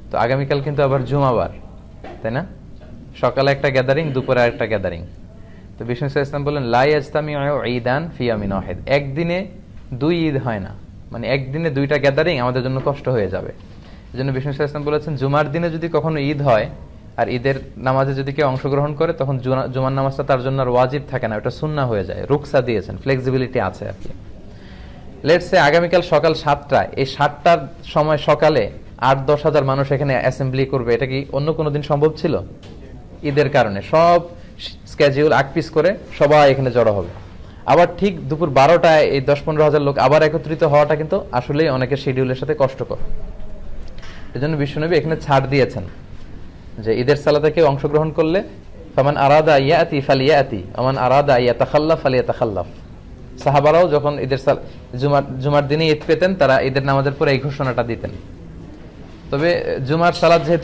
তো আগামীকাল কিন্তু আবার জুমাবার, তাই না? সকালে একটা গ্যাদারিং, দুপুরে একটা গ্যাদারিং। তো বিষ্ণু ইসলাম বললেন লা ইয়াজতামিউ ঈদান ফি ইয়ামিন ওয়াহিদ, একদিনে দুই ঈদ হয় না, মানে একদিনে দুইটা গ্যাদারিং আমাদের জন্য কষ্ট হয়ে যাবে। এজন্য বিষ্ণু ইসলাম বলেছেন জুমার দিনে যদি কখনো ঈদ হয় আর ঈদের নামাজে যদি কেউ অংশগ্রহণ করে, তখন জুমার নামাজটা তার জন্য আর ওয়াজিব থাকে না, ওটা সুন্নাহ হয়ে যায়, রুকসা দিয়েছেন, ফ্লেক্সিবিলিটি আছে আর কি। লেটস সে আগামীকাল সকাল 7টায়, এই 7টার সময় সকালে 8-10 হাজার মানুষ এখানে অ্যাসেম্বলি করবে, এটা কি অন্য কোনো দিন সম্ভব ছিল? ঈদের কারণে সব স্কেডিউল আকপিস করে সবাই এখানে জড়ো হবে। আবার ঠিক দুপুর 12টায় এই 10-15 হাজার লোক আবার একত্রিত হওয়াটা কিন্তু আসলেই অনেকের শিডিউলের সাথে কষ্টকর। এজন্য বিশ্বনবী এখানে ছাড় দিয়েছেন যে ঈদের সালাতে কেউ অংশগ্রহণ করলে ফামান আরাদা ইয়াতি ফালিয়াতি ওমান আরাদা ইয়াতাখাল্লাফ ফালিয়াতাখাল্লাফ। সাহাবারাও যখন ঈদের জুমার দিনে ঈদ পেতেন, তারা ঈদের নামাজের পরে এই ঘোষণাটা দিতেন। তবে জুমার সালাত যেহেতু